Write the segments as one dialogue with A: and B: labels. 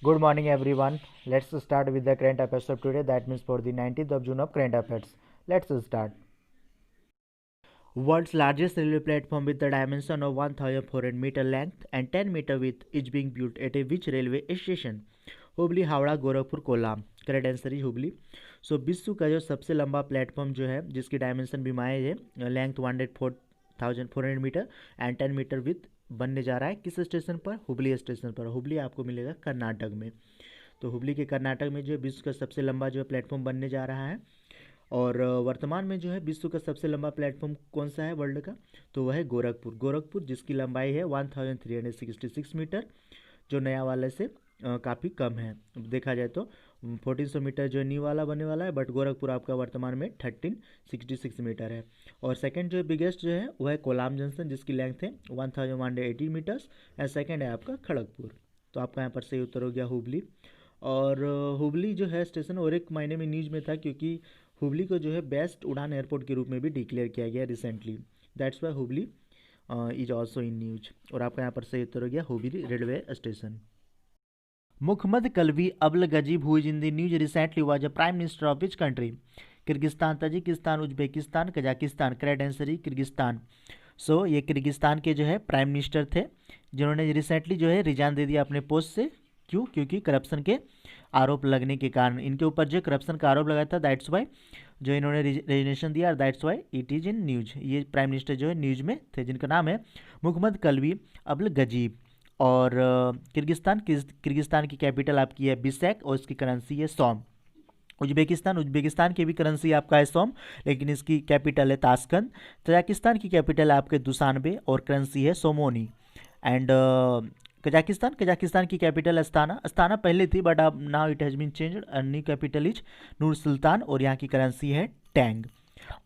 A: Good morning, everyone. Let's start with the current affairs of today. That means for the 19th of June of current affairs. Let's start. World's largest railway platform with the dimension of 1,400 meter length and 10 meter width is being built at a which railway station? Hubli, Howrah, Gorakhpur, Kollam. Correct answer is Hubli. So विश्व का जो सबसे लंबा platform जो है जिसकी dimension भी माइल है length 1,400 metre and 10 metre width बनने जा रहा है किस स्टेशन पर? हुबली स्टेशन पर. हुबली आपको मिलेगा कर्नाटक में. तो हुबली के कर्नाटक में जो है विश्व का सबसे लंबा जो है प्लेटफॉर्म बनने जा रहा है. और वर्तमान में जो है विश्व का सबसे लंबा प्लेटफॉर्म कौन सा है वर्ल्ड का? तो वह है गोरखपुर जिसकी लंबाई है 1366 मीटर, जो नया वाले से काफ़ी कम है. देखा जाए तो 1400 मीटर जो न्यू वाला बनने वाला है, बट गोरखपुर आपका वर्तमान में 1366 मीटर है. और सेकंड जो बिगेस्ट जो है वह है कोलाम जंक्शन जिसकी लेंथ है 1180 मीटर्स एंड सेकंड है आपका खड़गपुर. तो आपका यहाँ पर सही उत्तर हो गया हुबली. और हुबली जो है स्टेशन और एक महीने में न्यूज में था क्योंकि हुबली को जो है बेस्ट उड़ान एयरपोर्ट के रूप में भी डिक्लेयर किया गया recently. That's why Hubli is also in news. और आपका यहाँ पर सही उत्तर हो गया Hubli railway station. Muhammad Kalvi Abul Gajib, who is in the news recently, was a prime minister of which country? Kyrgyzstan, Tajikistan, Uzbekistan, Kazakhstan. Correct answer ही Kyrgyzstan. So ये Kyrgyzstan के जो है प्राइम मिनिस्टर थे जिन्होंने रिसेंटली जो है resign दे दिया अपने पोस्ट से. क्यों? क्योंकि करप्शन के आरोप लगने के कारण. इनके ऊपर जो करप्शन का आरोप लगाया था, दैट्स वाई जो इन्होंने रेजिग्नेशन दिया, that's why it is in news. ये प्राइम मिनिस्टर जो है न्यूज में थे जिनका नाम है मुहम्मद कल्वी अब्दुल गजीब. और किर्गिस्तान की कैपिटल आपकी है बिशकेक और इसकी करेंसी है सोम. उज्बेकिस्तान की भी करेंसी आपका है सोम, लेकिन इसकी कैपिटल है ताशकंद. तजाकिस्तान की कैपिटल है आपके दुशानबे और करेंसी है सोमोनी. एंड कजाकिस्तान की कैपिटल अस्ताना पहले थी, बट अब now it has been changed. New capital is Nur Sultan और यहाँ की करेंसी है टैंग.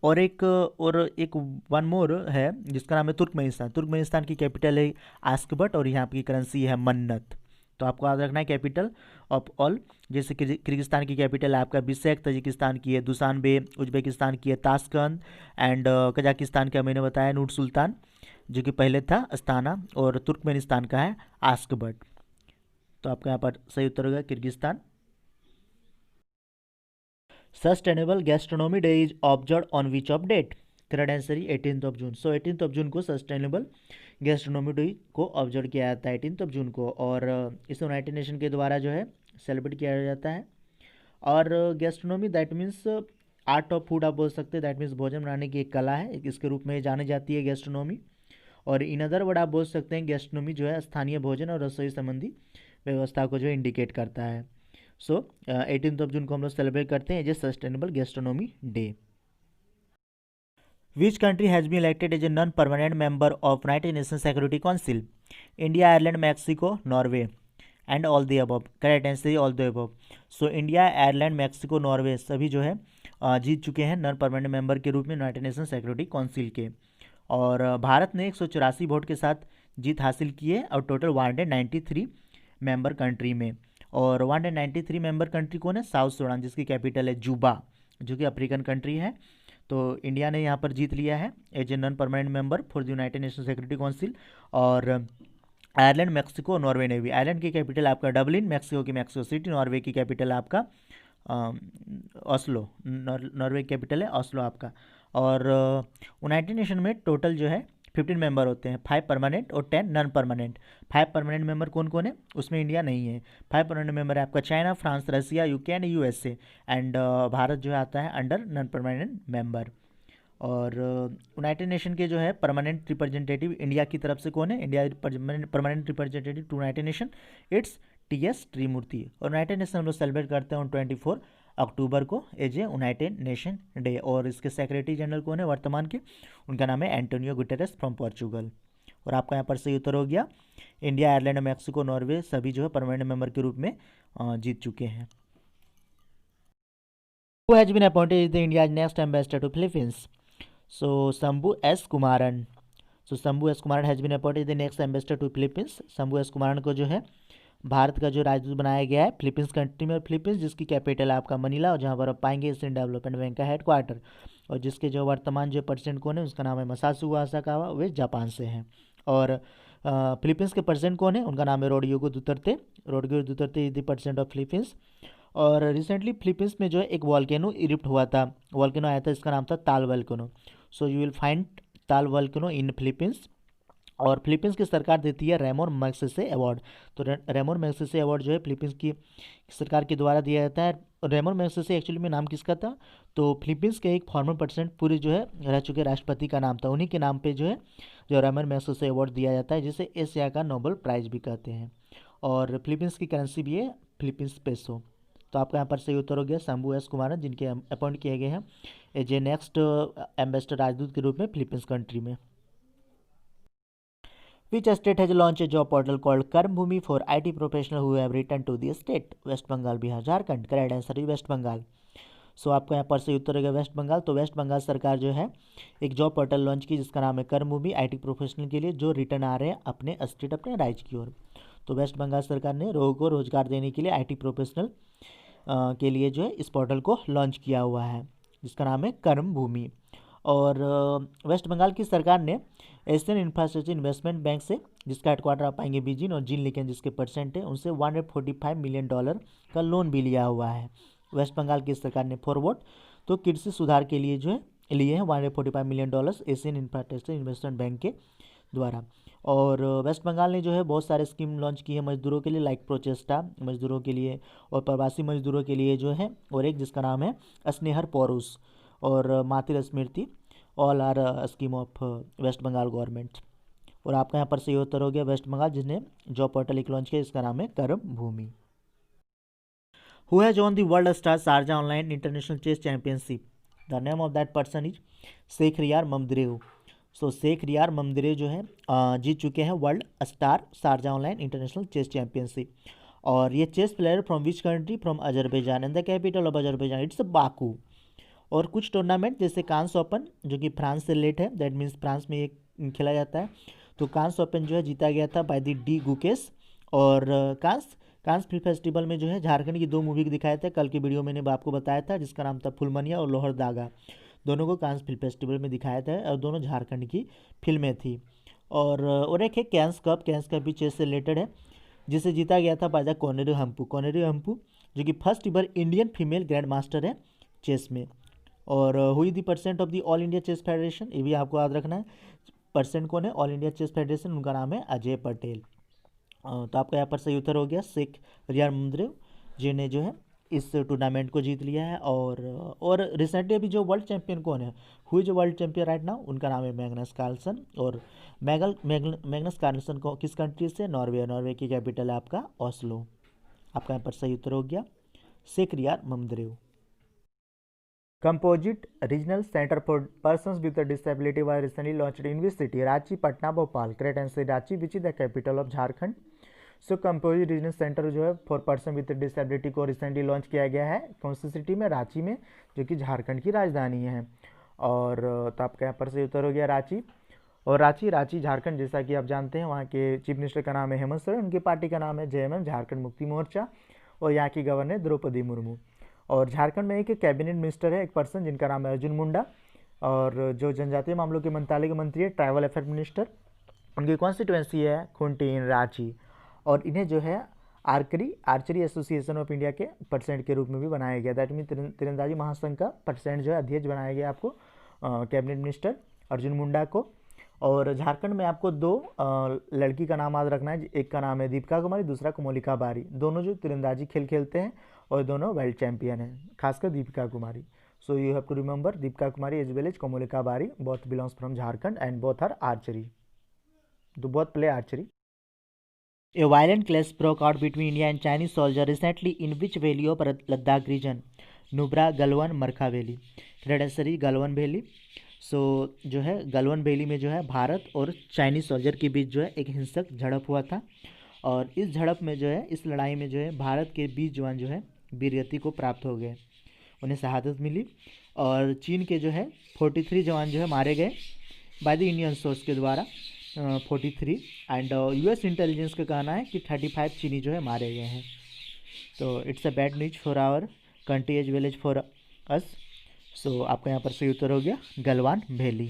A: और एक वन मोर है जिसका नाम है तुर्कमेनिस्तान की कैपिटल है आस्कबट और यहाँ की करेंसी है मन्नत. तो आपको याद रखना है कैपिटल ऑफ ऑल. जैसे किर्गिस्तान की कैपिटल है आपका बिशकेक, तजिकिस्तान की है दुशानबे, उज्बेकिस्तान की है ताशकंद एंड कजाकिस्तान का मैंने बताया नूर सुल्तान जो कि पहले था अस्ताना, और तुर्कमेनिस्तान का है आस्कबट. तो आपका यहाँ पर सही उत्तर होगा Kyrgyzstan. Sustainable gastronomy day is observe on which of date? Correct answer 18th of June. So 18th of June को सस्टेनेबल गैस्ट्रोनॉमी डे को ऑब्जर्व किया जाता है 18th ऑफ जून को. और इसे यूनाइटेड नेशन के द्वारा जो है सेलिब्रेट किया जाता है. और gastronomy that means art of food आप बोल सकते हैं. दैट मीन्स भोजन बनाने की एक कला है, इसके रूप में जानी जाती है गैस्ट्रोनॉमी. और इन अदर वर्ड आप बोल सकते हैं गैस्ट्रोनॉमी जो है स्थानीय भोजन और रसोई संबंधी व्यवस्था को जो इंडिकेट करता है. सो 18th ऑफ जून को हम लोग सेलिब्रेट करते हैं as a sustainable gastronomy day. Which country has been elected as a non permanent member of United Nation Security Council? India, Ireland, Mexico, Norway and all the above. Correct answer all the above. So India, Ireland, Mexico, Norway सभी जो है जीत चुके हैं non permanent member के रूप में United Nation Security council के. और भारत ने 184 वोट के साथ जीत हासिल की है और टोटल 193 मेंबर कंट्री में. और 193 मेंबर कंट्री कौन है? साउथ सूडान जिसकी कैपिटल है जूबा जो कि अफ्रीकन कंट्री है. तो इंडिया ने यहाँ पर जीत लिया है as a non permanent member for the United Nation Security Council. और आयरलैंड, मैक्सिको, नॉर्वे ने भी. आयरलैंड की कैपिटल आपका डबलिन, मैक्सिको की मैक्सिको सिटी, नॉर्वे की कैपिटल आपका ऑस्लो. नॉर्वे की कैपिटल है ऑस्लो आपका. और यूनाइटेड नेशन में टोटल जो है 15 मेंबर होते हैं, 5 परमानेंट और 10 नॉन परमानेंट. 5 परमानेंट मेंबर कौन कौन है? उसमें इंडिया नहीं है. 5 परमानेंट मेंबर है आपका China, France, Russia, UK and USA. And Bharat जो है आता है अंडर नॉन परमानेंट मेंबर. और यूनाइटेड नेशन के जो है परमानेंट रिप्रेजेंटेटिव इंडिया की तरफ से कौन है? India permanent representative to United Nation it's TS Tirumurti. और यूनाइटेड नेशन हम लोग सेलिब्रेट करते हैं 24 अक्टूबर को as a United Nation day. और इसके सेक्रेटरी जनरल कौन है वर्तमान के? उनका नाम है एंटोनियो गुटेरेस फ्रॉम पोर्चुगल. और आपका यहाँ पर सही उत्तर हो गया. इंडिया, आयरलैंड, मैक्सिको, नॉर्वे सभी जो है परमानेंट मेंबर के रूप में जीत चुके हैं. Who has been appointed as the India's next ambassador to Philippines? So Shambhu S. Kumaran. So Shambhu S. Kumaran has been appointed as the next ambassador to Philippines. Shambhu S. Kumaran को जो है भारत का जो राजदूत बनाया गया है Philippines country में. और फिलीपींस जिसकी कैपिटल है आपका मनीला और जहाँ पर आप पाएंगे एशियन डेवलपमेंट बैंक का हेडक्वार्टर. और जिसके जो वर्तमान जो प्रेसिडेंट कौन है उसका नाम है मसात्सुगो आसाकावा, वे जापान से हैं. और फिलीपींस के प्रेसिडेंट कौन है, उनका नाम है Rodrigo Duterte. Rodrigo Duterte is the president of Philippines. और रिसेंटली फिलीपींस में जो है एक वॉल्केनो इरिप्ट हुआ था, वॉल्केनो आया था, इसका नाम था ताल volcano. So you will find ताल वॉल्केनो इन फिलीपींस। और फिलीपींस की सरकार देती है रेमोन मैग्सेसे अवार्ड। तो रेमोन मैग्सेसे अवार्ड जो है फिलीपींस की सरकार के द्वारा दिया जाता है। रेमोन मैग्सेसे एक्चुअली में नाम किसका था, तो फिलीपींस के एक फॉर्मर प्रेसिडेंट पूरे जो है रह चुके राष्ट्रपति का नाम था, उन्हीं के नाम पे जो है जो रेमोन मैग्सेसे अवार्ड दिया जाता है, जिसे एशिया का नोबेल प्राइज भी कहते हैं। और फिलीपींस की करेंसी भी है फिलीपींस पेसो। तो आपका यहाँ पर सही उत्तर हो गया शंभू एस कुमारन, जिनके अपॉइंट किए गए हैं एज ए नेक्स्ट एम्बेसडर, राजदूत के रूप में फिलीपींस कंट्री में। Which state has launched a job portal called Karmbhumi for IT professionals who have returned to the state? West Bengal, Bihar, Jharkhand. Correct answer is West Bengal. So आपको यहाँ पर सही उत्तर होगा वेस्ट बंगाल। तो वेस्ट बंगाल सरकार जो है एक जॉब पोर्टल लॉन्च की जिसका नाम है कर्मभूमि IT प्रोफेशनल के लिए, जो रिटर्न आ रहे हैं अपने स्टेट, अपने राज्य की ओर। तो वेस्ट बंगाल सरकार ने लोगों को रोजगार देने के लिए IT प्रोफेशनल के लिए जो है इस पोर्टल को लॉन्च किया हुआ है, जिसका नाम है कर्मभूमि। और वेस्ट बंगाल की सरकार ने एशियन इंफ्रास्ट्रक्चर इन्वेस्टमेंट बैंक से, जिसका हेडक्वार्टर आप पाएंगे बीजिंग, और जिन लिखें जिसके परसेंट है, उनसे $145 मिलियन का लोन भी लिया हुआ है वेस्ट बंगाल की सरकार ने फॉरवर्ड। तो कृषि सुधार के लिए जो है लिए हैं $145 million Asian infrastructure investment bank के द्वारा। और वेस्ट बंगाल ने जो है बहुत सारे स्कीम लॉन्च की है मजदूरों के लिए, लाइक प्रोचेस्टा मजदूरों के लिए और प्रवासी मजदूरों के लिए जो है, और एक जिसका नाम है स्नेहर पौरुष और Matri Smriti, all are scheme of West Bengal government. और आपका यहाँ पर सही उत्तर हो गया वेस्ट बंगाल, जिसने जॉब पोर्टल एक लॉन्च किया, इसका नाम है Karmabhoomi. Who has won the world star Sharjah online international chess championship? The name of that person is Shakhriyar Mamedyarov. So Shakhriyar Mamedyarov जो है जीत चुके हैं world star Sharjah online international chess championship. और ये chess player from which country? From Azerbaijan, and the capital of Azerbaijan it's Baku. और कुछ tournament जैसे कांस ओपन जो कि फ्रांस से लेट है, दैट मीन्स फ्रांस में ये खेला जाता है, तो कांस ओपन जो है जीता गया था बाय द डी गुकेस। और कांस फिल्म फेस्टिवल में जो है झारखंड की 2 मूवी दिखाए थे, कल की वीडियो मैंने आपको बताया था, जिसका नाम था फुलमनिया और लोहर दागा, दोनों को कांस फिल्म फेस्टिवल में दिखाया था और दोनों झारखंड की फिल्में थी। और एक है कैंस कप भी चेस से रिलेटेड है, जिसे जीता गया था बाय द कोनेरू हम्पू जो कि first ever Indian female grand master है चेस में। और हुई the president of the All India Chess Federation, ये भी आपको याद रखना है, परसेंट कौन है ऑल इंडिया चेस फेडरेशन, उनका नाम है अजय पटेल। तो आपका यहाँ पर सही उत्तर हो गया शेखरियार ममद्रेव, जिन्हें जो है इस टूर्नामेंट को जीत लिया है। और रिसेंटली अभी जो वर्ल्ड चैंपियन कौन है, हुई जो वर्ल्ड चैंपियन राइट नाउ, उनका नाम है मैग्नस कार्लसन। और मैग्नस कार्लसन को किस कंट्री से? नॉर्वे की कैपिटल है आपका ऑस्लो। आपका यहाँ पर सही उत्तर हो गया शेखरियार ममद्रेव। Composite Regional Center for Persons with a Disability was recently launched in which city? Ranchi, Patna, Bhopal. Correct answer Ranchi, which is the capital of Jharkhand. So Composite Regional Center जो है for person with disability को recently launch किया गया है, कौन सी city में? रांची में, जो कि झारखंड की राजधानी है। और तो आपका यहाँ पर से उत्तर हो गया रांची। और रांची झारखंड, जैसा कि आप जानते हैं, वहाँ के चीफ मिनिस्टर का नाम है हेमंत सोरेन, उनकी पार्टी का नाम है JMM झारखंड मुक्ति मोर्चा, और यहाँ की गवर्नर द्रौपदी मुर्मू। और झारखंड में एक कैबिनेट मिनिस्टर है, एक पर्सन, जिनका नाम है अर्जुन मुंडा, और जो जनजातीय मामलों के मंत्रालय के मंत्री है ट्राइबल अफेयर मिनिस्टर, उनकी कॉन्स्टिट्यूएंसी है खूंटी इन रांची। और इन्हें जो है आर्चरी एसोसिएशन ऑफ इंडिया के प्रेसिडेंट के रूप में भी बनाया गया, दैट मीन तीरंदाजी महासंघ का प्रेसिडेंट जो है, अध्यक्ष बनाया गया आपको कैबिनेट मिनिस्टर अर्जुन मुंडा को। और झारखंड में आपको 2 लड़की का नाम याद रखना है, एक का नाम है दीपिका कुमारी, दूसरा कोमोलिका बारी, दोनों जो तीरंदाजी खेल खेलते हैं और दोनों वर्ल्ड चैंपियन हैं, खासकर Deepika Kumari. So you have to remember Deepika Kumari as well as Komalika Bari, both belongs from Jharkhand and both are archery, both play archery. A violent clash broke out between India and Chinese soldiers recently in which valley of Ladakh region? Nubra, Galwan, Markha valley. Correct answer is Galwan valley. So जो है Galwan valley में जो है भारत और Chinese soldier के बीच जो है एक हिंसक झड़प हुआ था, और इस झड़प में जो है, इस लड़ाई में जो है भारत के 20 जवान जो है वीरगति को प्राप्त हो गए, उन्हें शहादत मिली। और चीन के जो है 43 जवान जो है मारे गए बाय द इंडियन सोर्स के द्वारा, 43। एंड US इंटेलिजेंस का कहना है कि 35 चीनी जो है मारे गए हैं। तो it's a bad news for our country as well as for us. So आपका यहाँ पर सही उत्तर हो गया गलवान वैली।